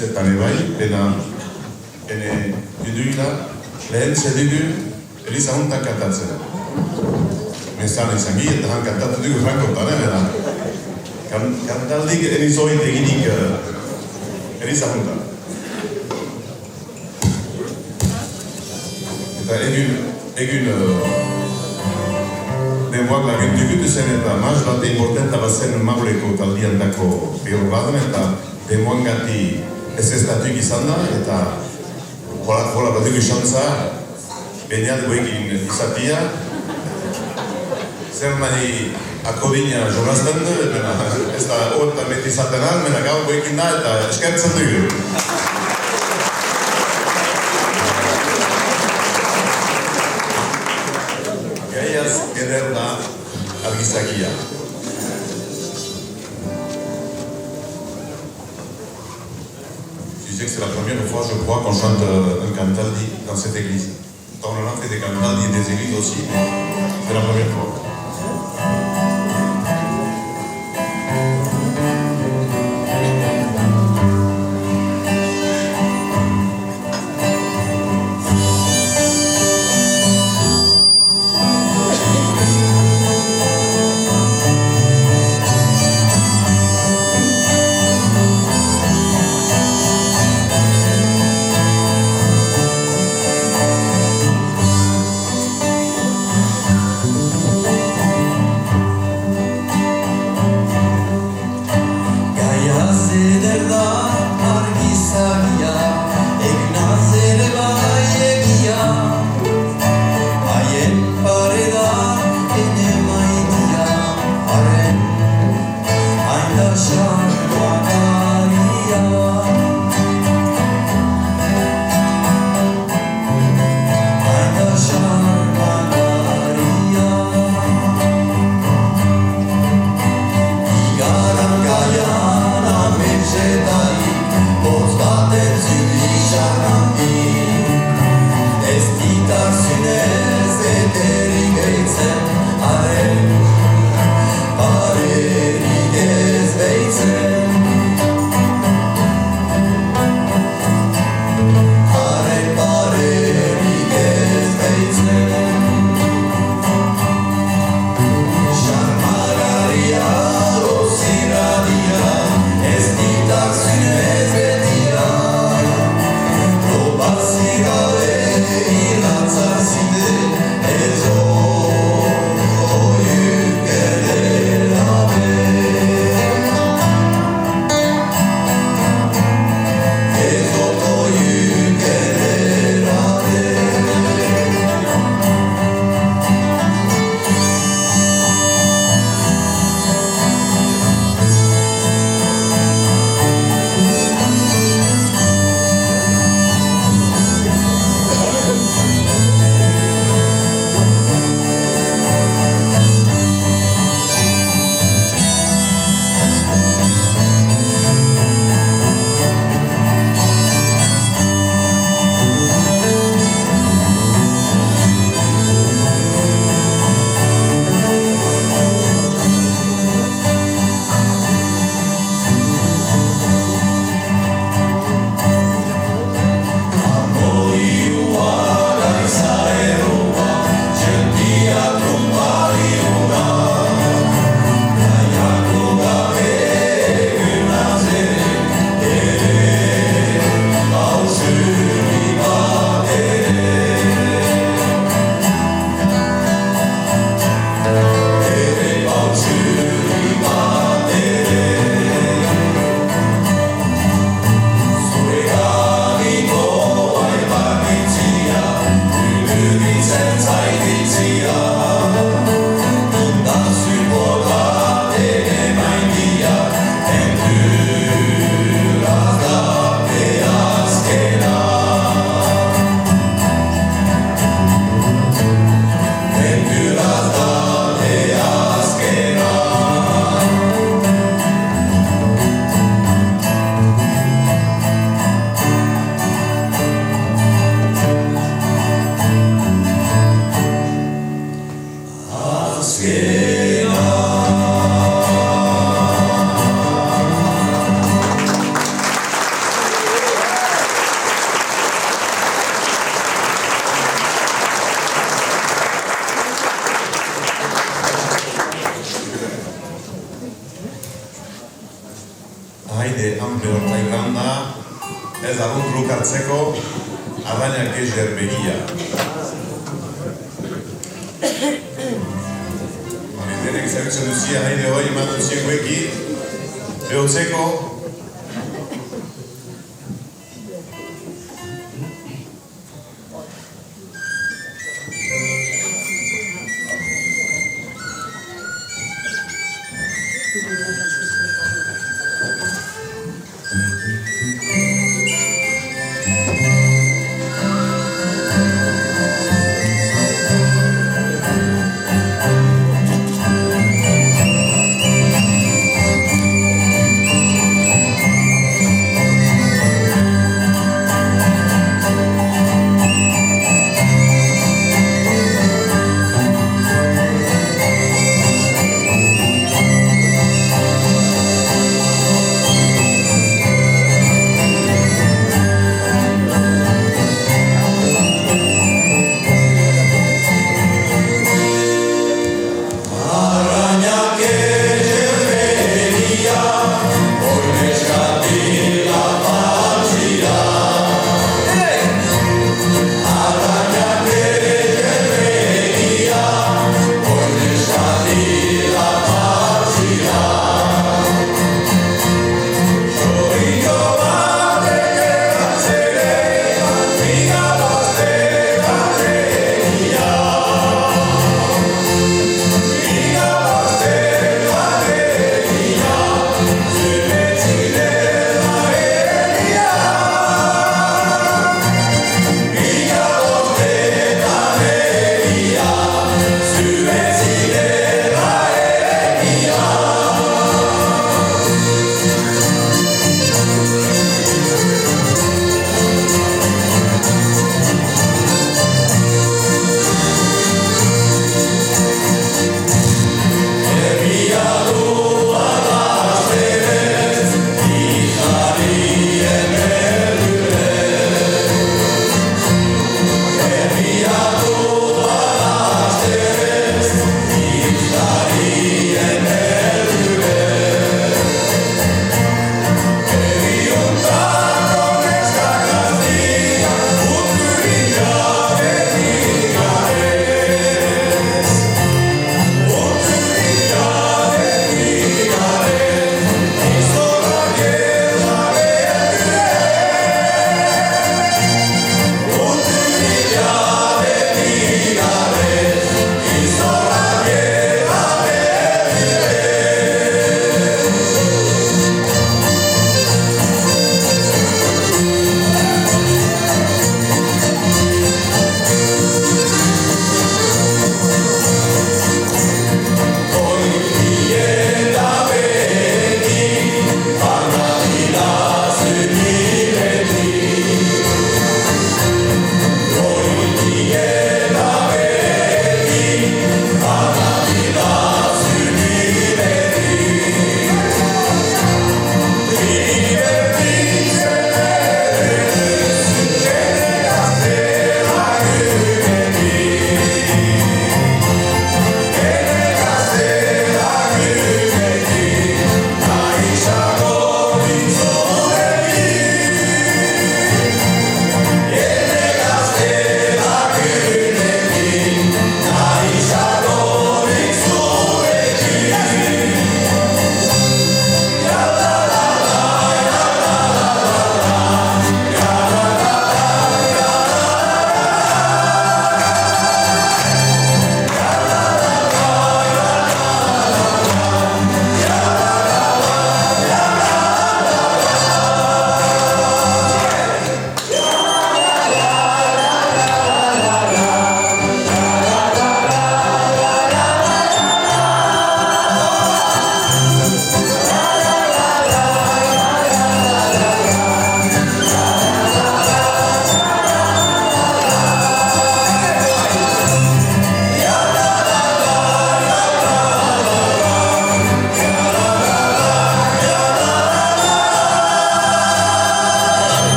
egizetan ebai, bena duduila lehen zedugu Eliza hontan kantatzen. Mezan izan gi, eta han kantatu dugu frankotan, bena. Kantaldik enizoit eginik Eliza hontan. Eta egun denboak lagun dugutu zen eta maz bat importanta bat zen Maureko taldian dako behor baden eta denboan gati ez datuk izan da eta hola bat dugu xantza beniat goekin izatia zer nahi akodina jolazten du, ez da hota metizaten al, mena gau goekin da eta eskertzen dugu. Gaiaz eder da argizakia. Je disais que c'est la première fois, je crois, qu'on chante un cantaldi dans cette église. On en a fait des cantaldi et des églises aussi, mais c'est la première fois. playgrounda, ez arrunt lukartzeko, arrainak ezer begia. Denek zerbitzen duzia haide hori eman duzieko ekin, behotzeko.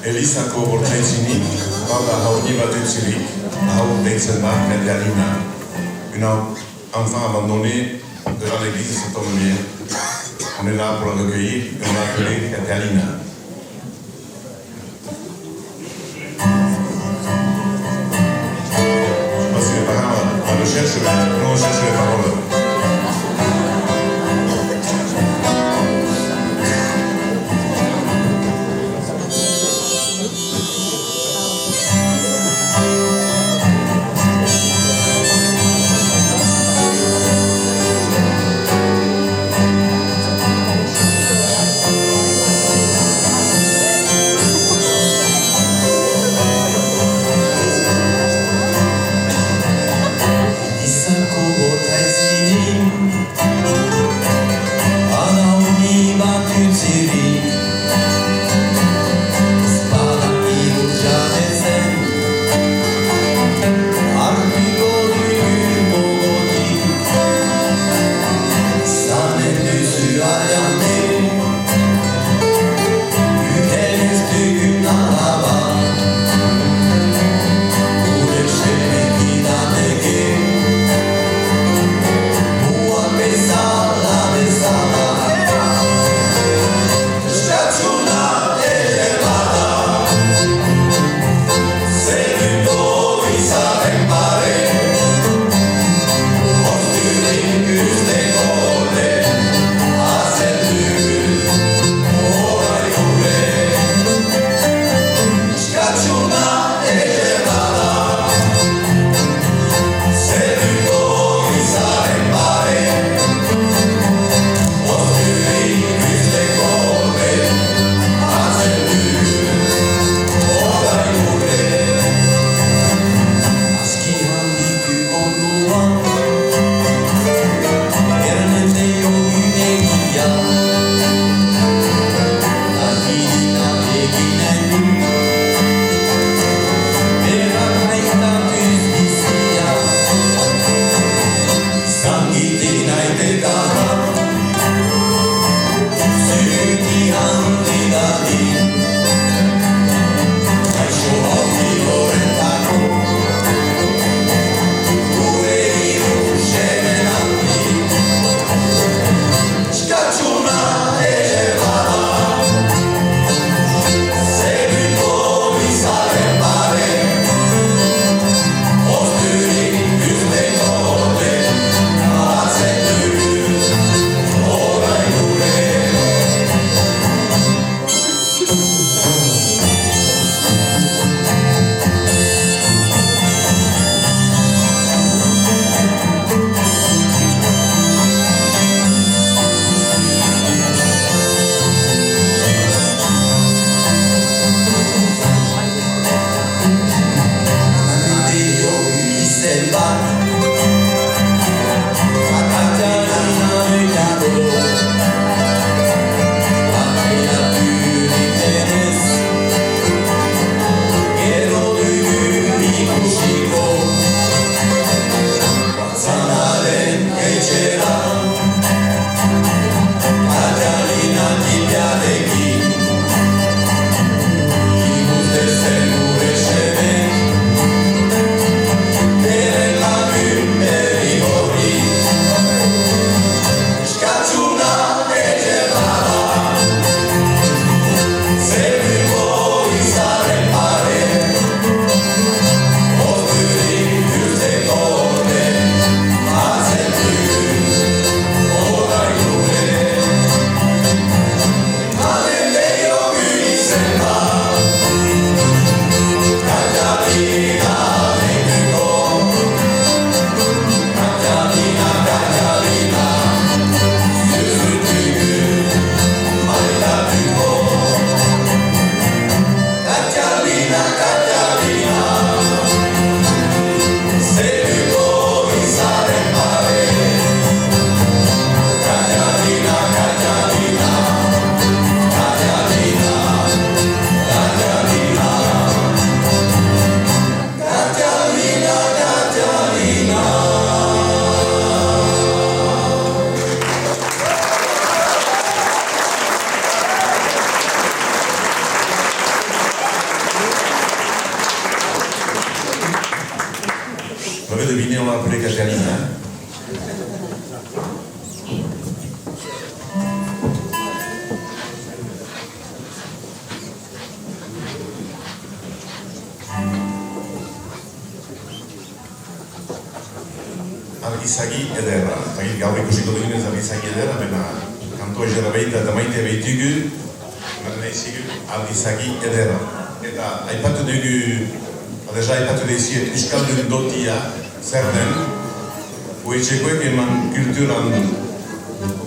Elizako bortzaitzinik, bada hauni bat utzilik, hau deitzen da Medialina. Une enfant abandonné devant l'église de Saint-Honoré. On est là pour la recueillir et on l'a appelée Catalina. Je ne sais pas si les parents la recherchent, mais nous on cherche les paroles. Haurek ateanina. Argizagi ederra. Gaur ikusiko dugunez argizagi ederra, baina kantoa jera behita eta maite behitugu, argizagi ederra. Eta aipatu dugu, deja aipatu deziet Euskaldun dotia zer den, goetxekoek eman kulturan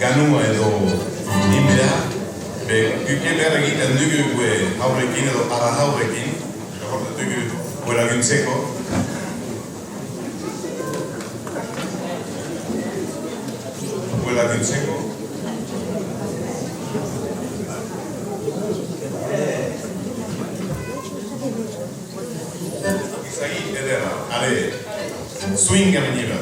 ganua edo nimera, guke behar egiten dugu gue haurekin edo ara haurekin, horret dugu gue laguntzeko. Gue laguntzeko. Allez, swing à venir. La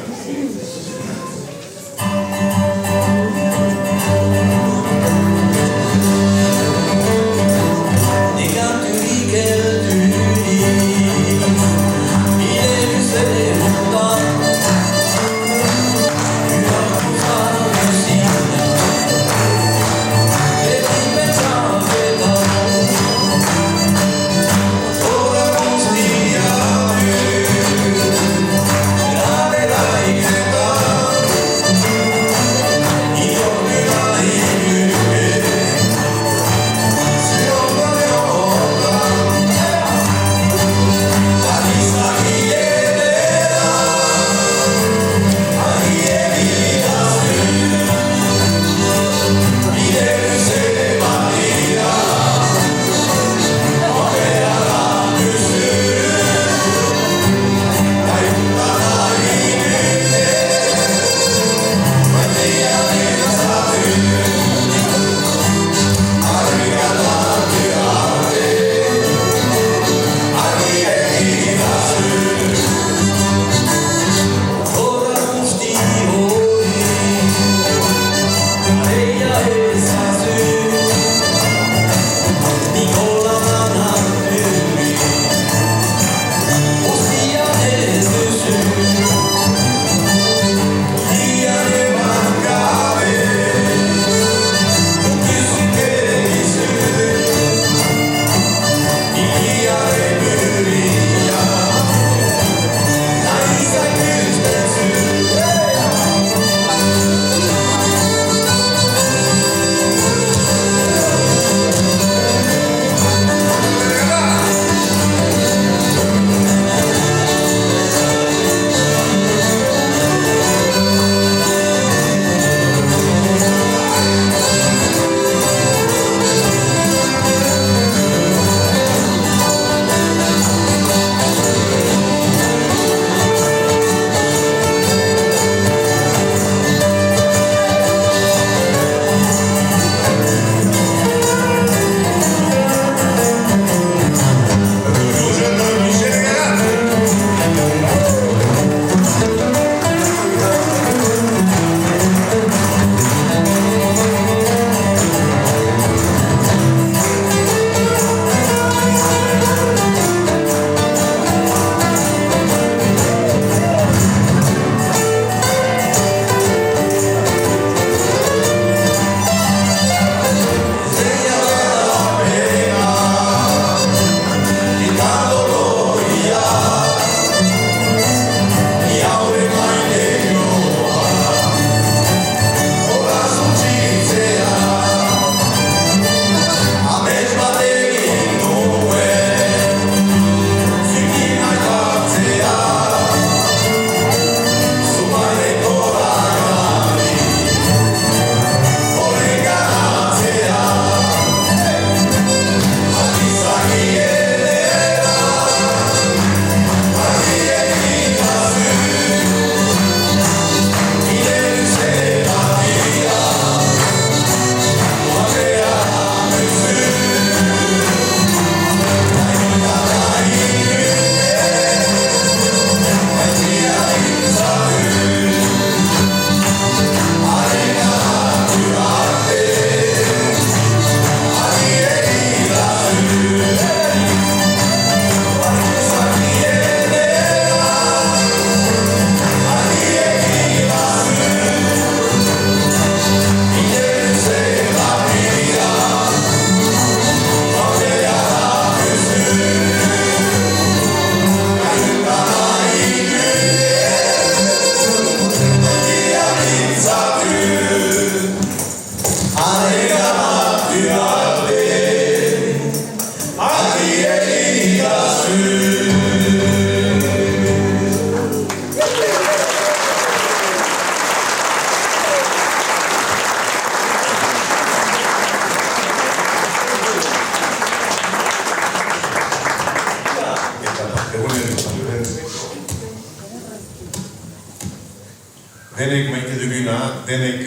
denek maite duguna, denek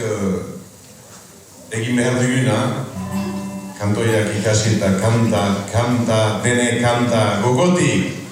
egin behar duguna, kantoiak ikasi eta kanta, denek kanta, gogotik!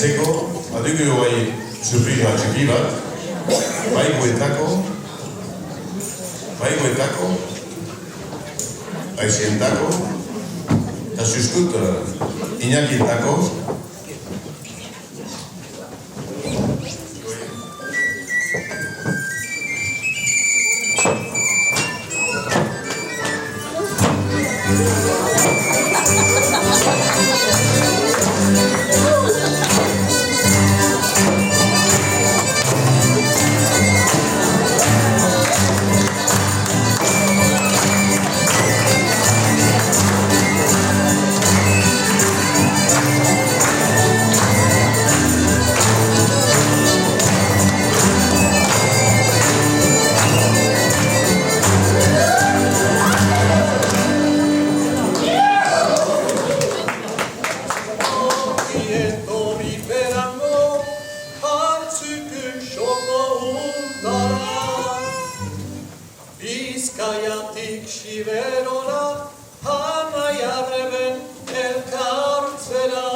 Zeko, badugu bai surprisa txiki bat, baigoetako, aizientako, eta sustut Iñaki hiltako. Bizkaiatik Xiberora, Anaia Breben elkartzera.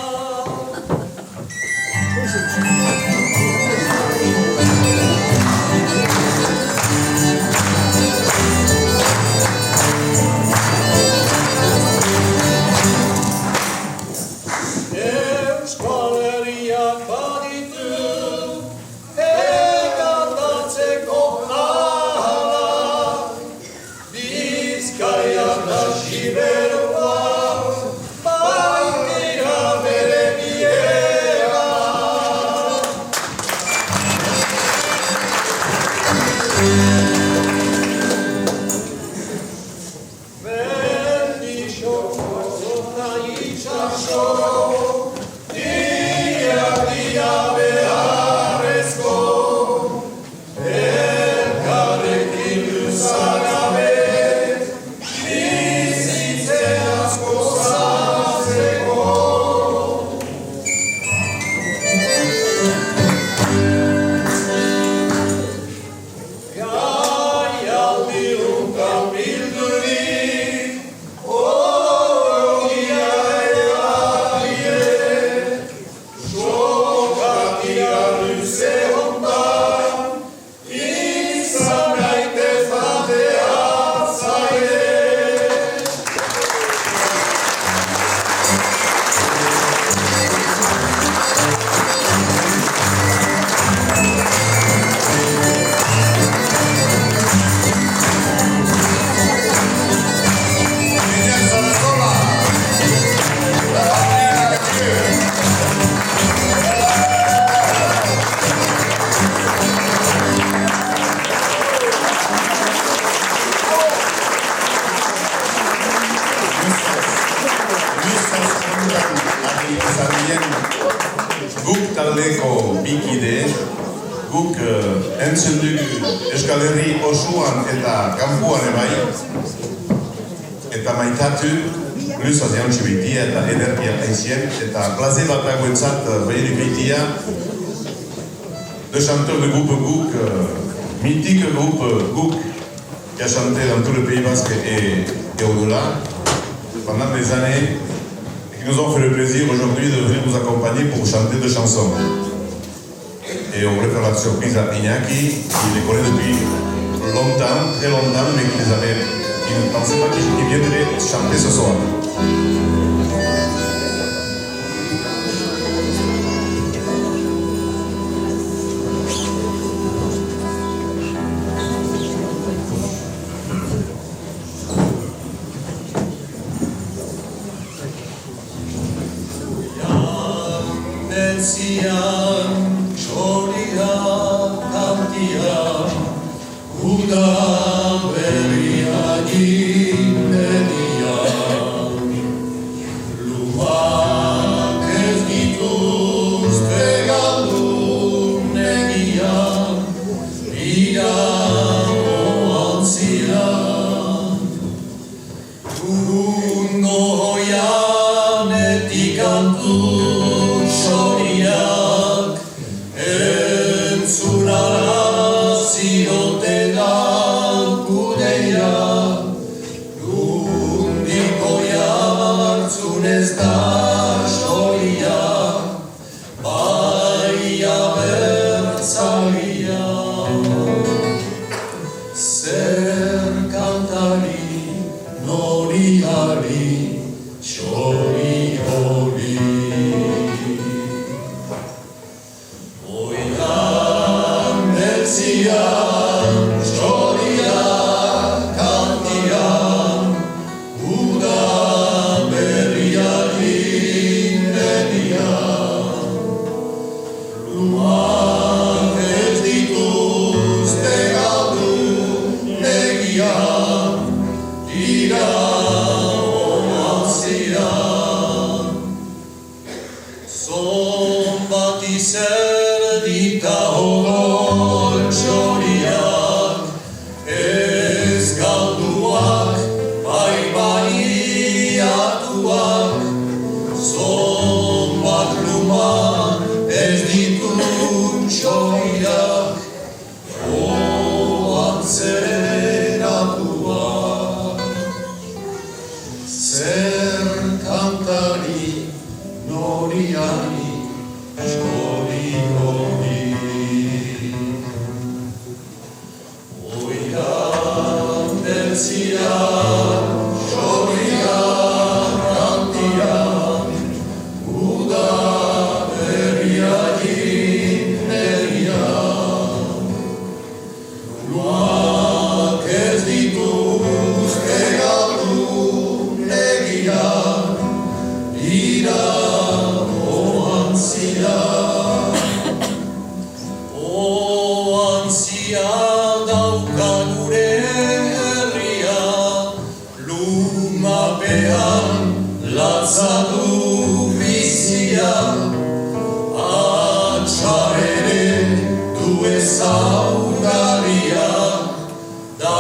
Euskal Herriak baditu, elkartatzeko ahalak. Bizkaia da Xiberoa, baitira bere biera. Mendixok eta itxaso, dia beharrezko, elkarrekin luzagabe, bizitzeaz gozatzeko. Gaialdi untan bildurik, ogia edalie, sokatia luze hontan, izan gaitez batea zaire. Iñaki Sarasola! Guk taldeko bikide, guk entzun dugu Euskal Herri osoan eta kanpoan ebai, eta maitatu luzaz jauntxe bitia eta energia haizien, eta plaze bat dagoentzat behirik bitia, de chanteur de groupe Guk, mythique groupe Guk, qui a chanté dans tout le Pays Basque et au-delà pendant des années, et qui nous ont fait le plaisir aujourd'hui de venir nous accompagner pour chanter deux chansons. Et on voulait faire la surprise à Iñaki, qui les connaît depuis longtemps, très longtemps, mais qui ne pensait pas qu'il viendrait chanter ce soir. Netzian, txoriak, kantiak, uda berriak indeniak. Luak ez dituzte galdu negiak, ira oan zirak. Urrungo hoianetik kantu txoriak, entzunara ziotenak. Asia dauka gure herria, lumapean latza du bizia, atxa ere du ezaugarria, da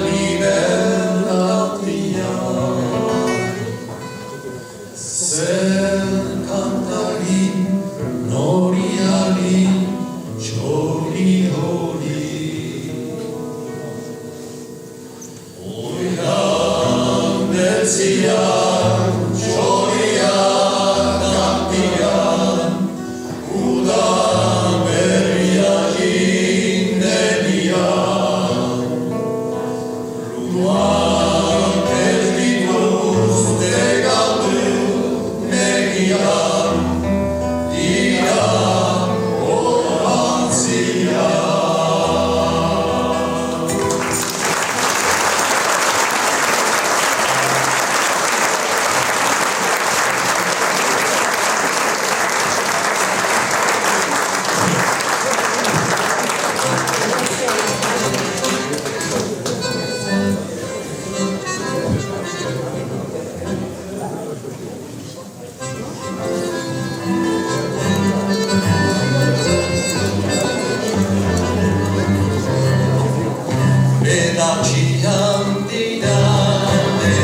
libertatia. Zer kantari noriari txori hori, oian bertzian txorian kantian, udan berriak indenian, luak ez dituzte galdu negian, dira olantzia. Bedatxian dinade,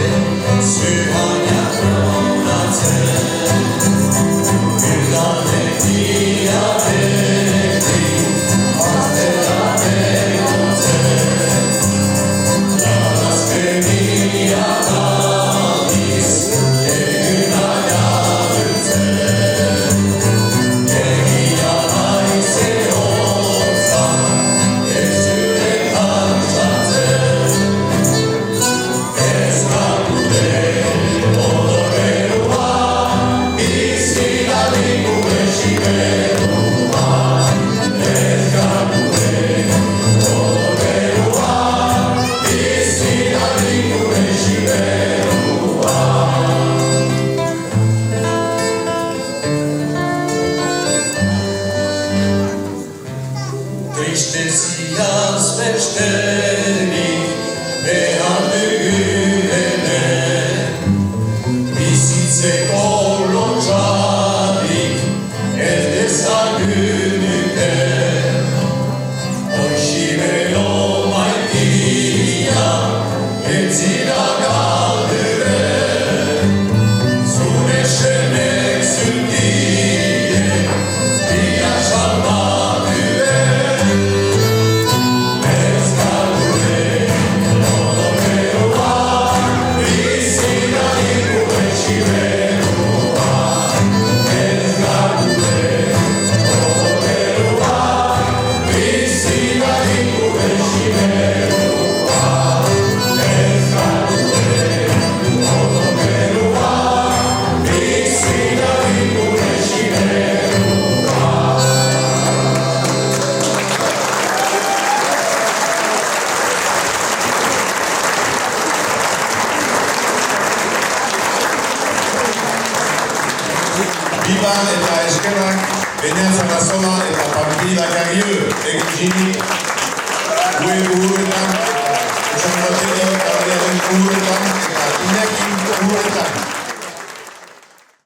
zuhainak rodatzen, Bildanek diabetik, aztera begotzen, Larazpeniak aldiz, egunak agertzen, egia naize hotzan, ez zuretan sartzen, ez galdude odoberua, bizi dadin gure siberua, ez galdude odoberua, bizi dadin gure siberua. Tristeziaz besterik behar dugu hemen, bizitzeko lotxarik ez dezagunuten, oixibero maitia ez zira galduren, zure semek zutien dia salbatuen, ez galdude odoberua, bizi dadin gure siberua, ez galdude odoberua, bizi dadin gure siberua, ez galdude odoberua, bizi dadin gure siberua. Biban eta eskerak, Beñatza Gazola eta Pampila Carrieu egin zini, gure buruetan, esan bateri, Karriaren buruetan, eta Iñaki buruetan.